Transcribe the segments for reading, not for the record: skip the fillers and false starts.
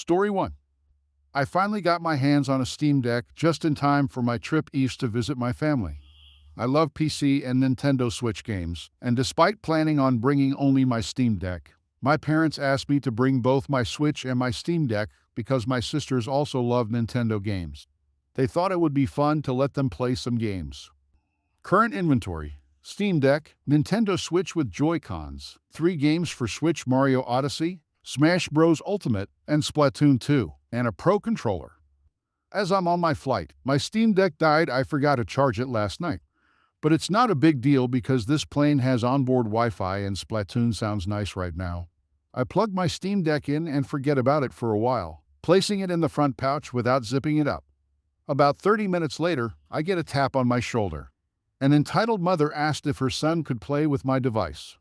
Story 1. I finally got my hands on a Steam Deck just in time for my trip east to visit my family. I love PC and Nintendo Switch games, and despite planning on bringing only my Steam Deck, my parents asked me to bring both my Switch and my Steam Deck because my sisters also love Nintendo games. They thought it would be fun to let them play some games. Current inventory: Steam Deck, Nintendo Switch with Joy-Cons, 3 games for Switch: Mario Odyssey, Smash Bros. Ultimate, and Splatoon 2, and a Pro Controller. As I'm on my flight, my Steam Deck died. I forgot to charge it last night. But it's not a big deal because this plane has onboard Wi-Fi and Splatoon sounds nice right now. I plug my Steam Deck in and forget about it for a while, placing it in the front pouch without zipping it up. About 30 minutes later, I get a tap on my shoulder. An entitled mother asked if her son could play with my device.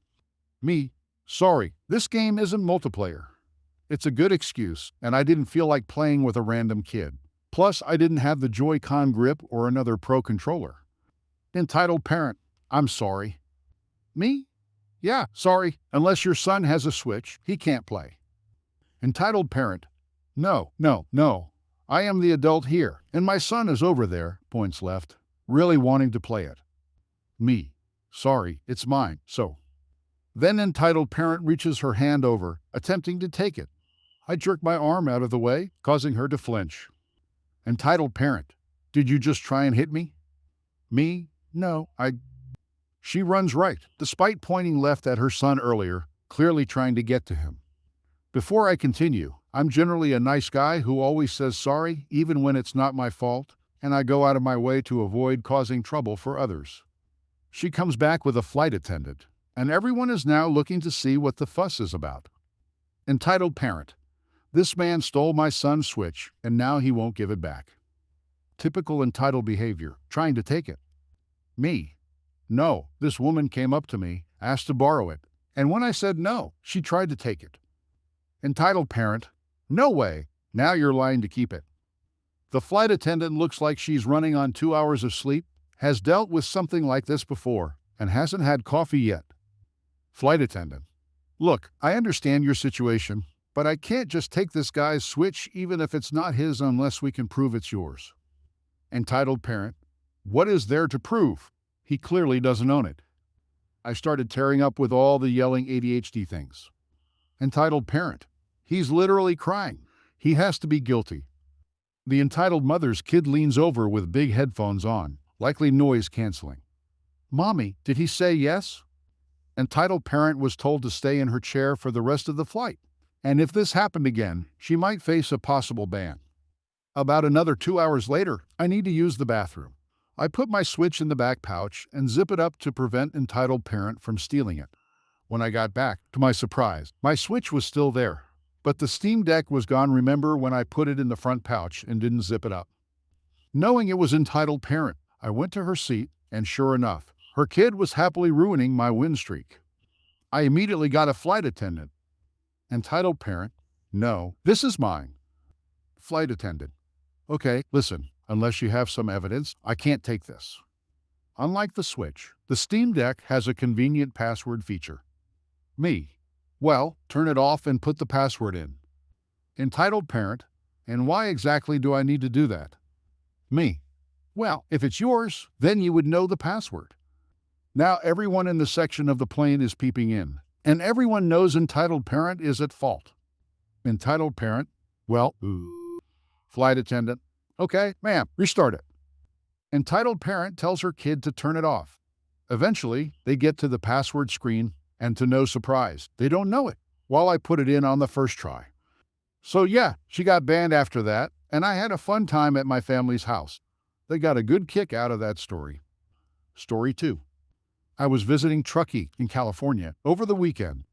Me: sorry, this game isn't multiplayer. It's a good excuse, and I didn't feel like playing with a random kid. Plus, I didn't have the Joy-Con grip or another Pro Controller. Entitled parent: I'm sorry. Me: yeah, sorry, unless your son has a Switch, he can't play. Entitled parent: no. I am the adult here, and my son is over there, points left, really wanting to play it. Me: sorry, it's mine, so. Then entitled parent reaches her hand over, attempting to take it. I jerk my arm out of the way, causing her to flinch. Entitled parent: did you just try and hit me? Me: no, She runs right, despite pointing left at her son earlier, clearly trying to get to him. Before I continue, I'm generally a nice guy who always says sorry, even when it's not my fault, and I go out of my way to avoid causing trouble for others. She comes back with a flight attendant, and everyone is now looking to see what the fuss is about. Entitled parent: this man stole my son's Switch, and now he won't give it back. Typical entitled behavior, trying to take it. Me: no, this woman came up to me, asked to borrow it, and when I said no, she tried to take it. Entitled parent: no way, now you're lying to keep it. The flight attendant looks like she's running on 2 hours of sleep, has dealt with something like this before, and hasn't had coffee yet. Flight attendant: look, I understand your situation, but I can't just take this guy's Switch even if it's not his unless we can prove it's yours. Entitled parent: what is there to prove? He clearly doesn't own it. I started tearing up with all the yelling ADHD things. Entitled parent: he's literally crying. He has to be guilty. The entitled mother's kid leans over with big headphones on, likely noise canceling. Mommy, did he say yes? Entitled parent was told to stay in her chair for the rest of the flight, and if this happened again, she might face a possible ban. About another 2 hours later, I need to use the bathroom. I put my Switch in the back pouch and zip it up to prevent entitled parent from stealing it. When I got back, to my surprise, my Switch was still there, but the Steam Deck was gone. Remember when I put it in the front pouch and didn't zip it up? Knowing it was entitled parent, I went to her seat, and sure enough, her kid was happily ruining my win streak. I immediately got a flight attendant. Entitled parent: no, this is mine. Flight attendant: okay, listen, unless you have some evidence, I can't take this. Unlike the Switch, the Steam Deck has a convenient password feature. Me: well, turn it off and put the password in. Entitled parent: and why exactly do I need to do that? Me: well, if it's yours, then you would know the password. Now everyone in the section of the plane is peeping in, and everyone knows entitled parent is at fault. Entitled parent: well, Flight attendant: okay, ma'am, restart it. Entitled parent tells her kid to turn it off. Eventually, they get to the password screen, and to no surprise, they don't know it, while I put it in on the first try. So yeah, she got banned after that, and I had a fun time at my family's house. They got a good kick out of that story. Story 2. I was visiting Truckee in California over the weekend.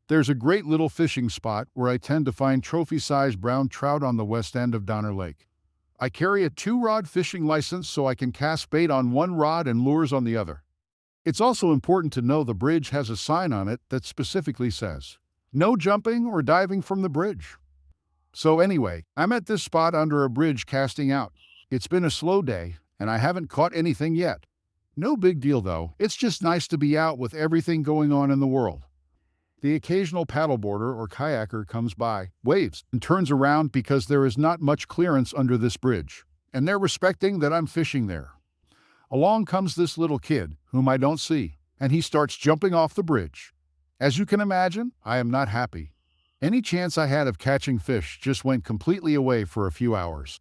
There's a great little fishing spot where I tend to find trophy-sized brown trout on the west end of Donner Lake. I carry a 2-rod fishing license so I can cast bait on one rod and lures on the other. It's also important to know the bridge has a sign on it that specifically says, "No jumping or diving from the bridge." So anyway, I'm at this spot under a bridge casting out. It's been a slow day, and I haven't caught anything yet. No big deal though, it's just nice to be out with everything going on in the world. The occasional paddleboarder or kayaker comes by, waves, and turns around because there is not much clearance under this bridge, and they're respecting that I'm fishing there. Along comes this little kid, whom I don't see, and he starts jumping off the bridge. As you can imagine, I am not happy. Any chance I had of catching fish just went completely away for a few hours.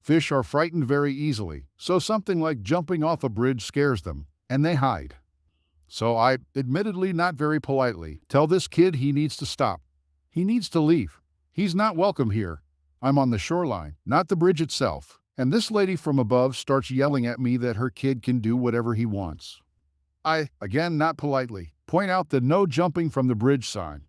Fish are frightened very easily, so something like jumping off a bridge scares them, and they hide. So I, admittedly not very politely, tell this kid he needs to stop. He needs to leave. He's not welcome here. I'm on the shoreline, not the bridge itself, and this lady from above starts yelling at me that her kid can do whatever he wants. I, again not politely, point out the no jumping from the bridge sign.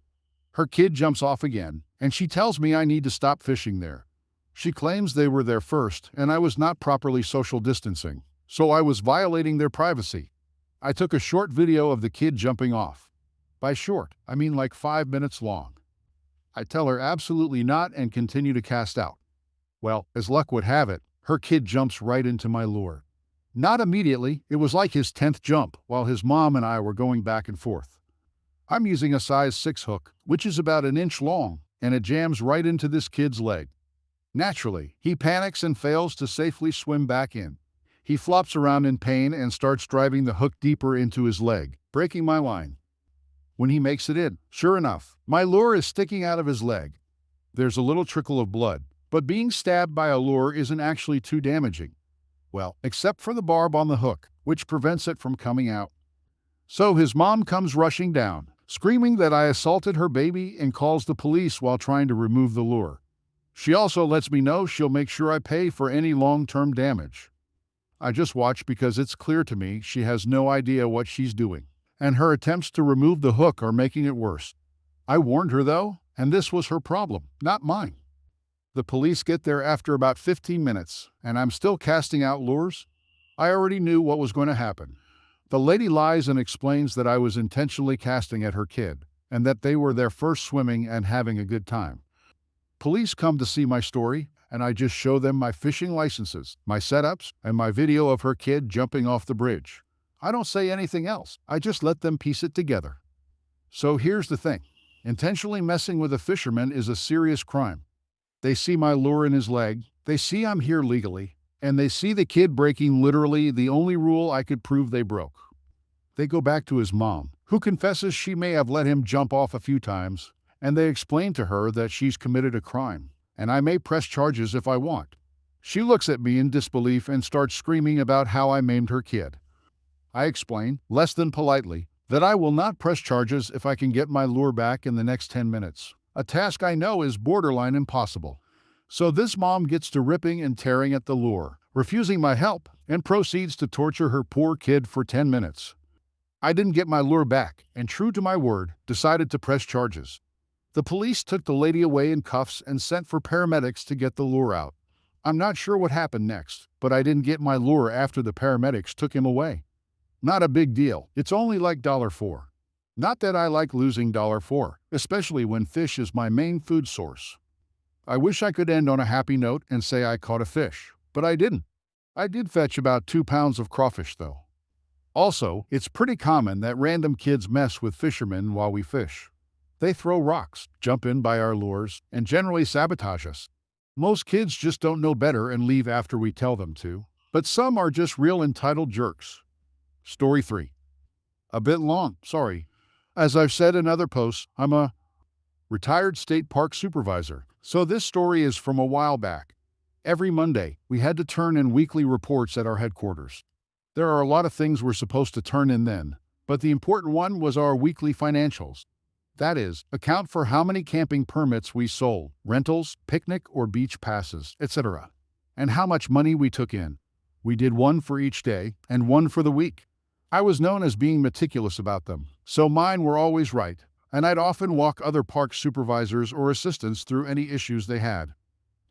Her kid jumps off again, and she tells me I need to stop fishing there. She claims they were there first, and I was not properly social distancing, so I was violating their privacy. I took a short video of the kid jumping off. By short, I mean like 5 minutes long. I tell her absolutely not and continue to cast out. Well, as luck would have it, her kid jumps right into my lure. Not immediately, it was like his 10th jump while his mom and I were going back and forth. I'm using a size 6 hook, which is about an inch long, and it jams right into this kid's leg. Naturally, he panics and fails to safely swim back in. He flops around in pain and starts driving the hook deeper into his leg, breaking my line. When he makes it in, sure enough, my lure is sticking out of his leg. There's a little trickle of blood, but being stabbed by a lure isn't actually too damaging. Well, except for the barb on the hook, which prevents it from coming out. So his mom comes rushing down, screaming that I assaulted her baby and calls the police while trying to remove the lure. She also lets me know she'll make sure I pay for any long-term damage. I just watch because it's clear to me she has no idea what she's doing, and her attempts to remove the hook are making it worse. I warned her though, and this was her problem, not mine. The police get there after about 15 minutes, and I'm still casting out lures. I already knew what was going to happen. The lady lies and explains that I was intentionally casting at her kid, and that they were there first swimming and having a good time. Police come to see my story, and I just show them my fishing licenses, my setups, and my video of her kid jumping off the bridge. I don't say anything else. I just let them piece it together. So here's the thing. Intentionally messing with a fisherman is a serious crime. They see my lure in his leg, they see I'm here legally, and they see the kid breaking literally the only rule I could prove they broke. They go back to his mom, who confesses she may have let him jump off a few times, and they explain to her that she's committed a crime, and I may press charges if I want. She looks at me in disbelief and starts screaming about how I maimed her kid. I explain, less than politely, that I will not press charges if I can get my lure back in the next 10 minutes, a task I know is borderline impossible. So this mom gets to ripping and tearing at the lure, refusing my help, and proceeds to torture her poor kid for 10 minutes. I didn't get my lure back, and true to my word, decided to press charges. The police took the lady away in cuffs and sent for paramedics to get the lure out. I'm not sure what happened next, but I didn't get my lure after the paramedics took him away. Not a big deal, it's only like $4. Not that I like losing $4, especially when fish is my main food source. I wish I could end on a happy note and say I caught a fish, but I didn't. I did fetch about 2 pounds of crawfish though. Also, it's pretty common that random kids mess with fishermen while we fish. They throw rocks, jump in by our lures, and generally sabotage us. Most kids just don't know better and leave after we tell them to, but some are just real entitled jerks. Story 3. A bit long, sorry. As I've said in other posts, I'm a retired state park supervisor, so this story is from a while back. Every Monday, we had to turn in weekly reports at our headquarters. There are a lot of things we're supposed to turn in then, but the important one was our weekly financials. That is, account for how many camping permits we sold, rentals, picnic or beach passes, etc., and how much money we took in. We did one for each day and one for the week. I was known as being meticulous about them, so mine were always right, and I'd often walk other park supervisors or assistants through any issues they had.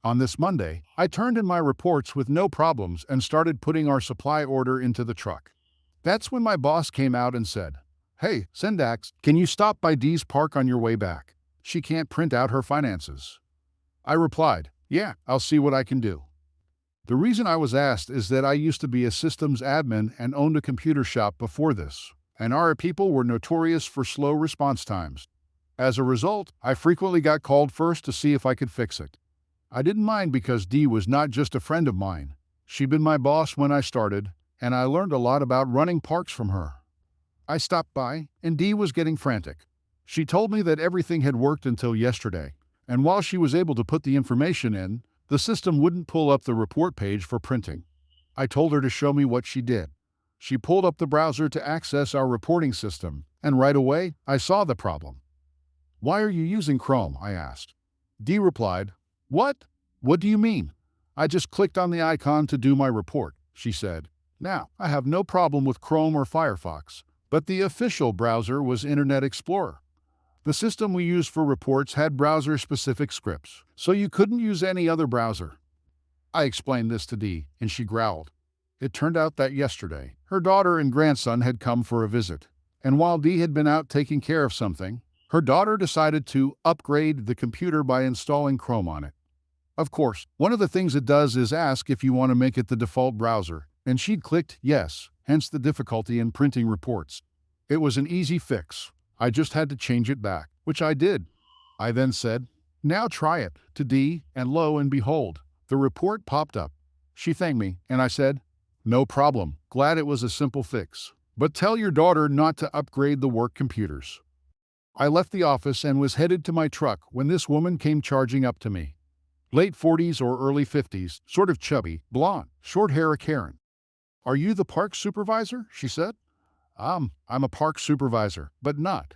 On this Monday, I turned in my reports with no problems and started putting our supply order into the truck. That's when my boss came out and said, "Hey, Syndax, can you stop by Dee's Park on your way back? She can't print out her finances." I replied, "Yeah, I'll see what I can do." The reason I was asked is that I used to be a systems admin and owned a computer shop before this, and our people were notorious for slow response times. As a result, I frequently got called first to see if I could fix it. I didn't mind because Dee was not just a friend of mine. She'd been my boss when I started, and I learned a lot about running parks from her. I stopped by, and Dee was getting frantic. She told me that everything had worked until yesterday, and while she was able to put the information in, the system wouldn't pull up the report page for printing. I told her to show me what she did. She pulled up the browser to access our reporting system, and right away, I saw the problem. "Why are you using Chrome?" I asked. Dee replied, "What? What do you mean? I just clicked on the icon to do my report," she said. Now, I have no problem with Chrome or Firefox, but the official browser was Internet Explorer. The system we used for reports had browser-specific scripts, so you couldn't use any other browser. I explained this to Dee, and she growled. It turned out that yesterday, her daughter and grandson had come for a visit, and while Dee had been out taking care of something, her daughter decided to upgrade the computer by installing Chrome on it. Of course, one of the things it does is ask if you want to make it the default browser, and she'd clicked yes, hence the difficulty in printing reports. It was an easy fix. I just had to change it back, which I did. I then said, "Now try it," to Dee, and lo and behold, the report popped up. She thanked me, and I said, "No problem, glad it was a simple fix. But tell your daughter not to upgrade the work computers." I left the office and was headed to my truck when this woman came charging up to me. Late 40s or early 50s, sort of chubby, blonde, short hair, a Karen. "Are you the park supervisor?" she said. I'm a park supervisor, but not."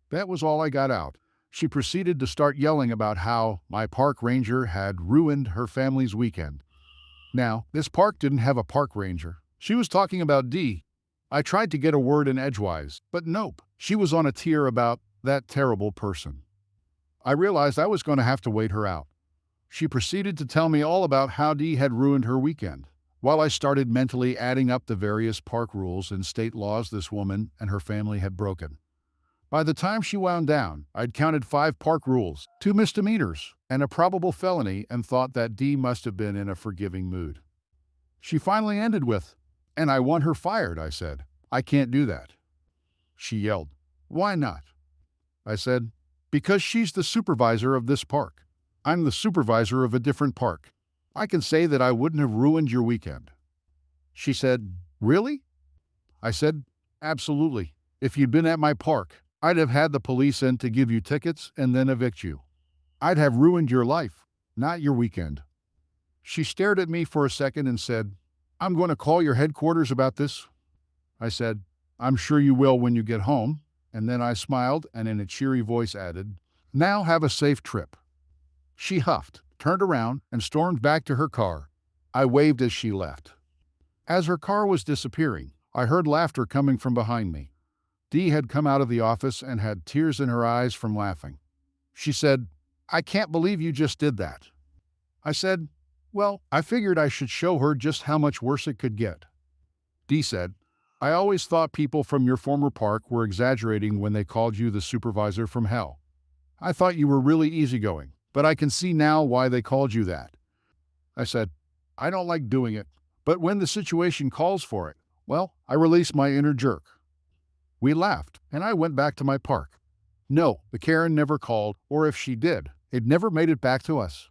That was all I got out. She proceeded to start yelling about how my park ranger had ruined her family's weekend. Now, this park didn't have a park ranger. She was talking about Dee. I tried to get a word in edgewise, but nope. She was on a tear about that terrible person. I realized I was going to have to wait her out. She proceeded to tell me all about how Dee had ruined her weekend, while I started mentally adding up the various park rules and state laws this woman and her family had broken. By the time she wound down, I'd counted 5 park rules, 2 misdemeanors, and a probable felony, and thought that Dee must have been in a forgiving mood. She finally ended with, "And I want her fired," I said. "I can't do that." She yelled, "Why not?" I said, "Because she's the supervisor of this park. I'm the supervisor of a different park. I can say that I wouldn't have ruined your weekend." She said, "Really?" I said, "Absolutely. If you'd been at my park, I'd have had the police in to give you tickets and then evict you. I'd have ruined your life, not your weekend." She stared at me for a second and said, "I'm going to call your headquarters about this." I said, "I'm sure you will when you get home," and then I smiled and in a cheery voice added, "Now have a safe trip." She huffed, turned around, and stormed back to her car. I waved as she left. As her car was disappearing, I heard laughter coming from behind me. Dee had come out of the office and had tears in her eyes from laughing. She said, "I can't believe you just did that." I said, "Well, I figured I should show her just how much worse it could get." Dee said, "I always thought people from your former park were exaggerating when they called you the supervisor from hell. I thought you were really easygoing, but I can see now why they called you that." I said, "I don't like doing it, but when the situation calls for it, well, I release my inner jerk." We laughed, and I went back to my park. No, the Karen never called, or if she did, it never made it back to us.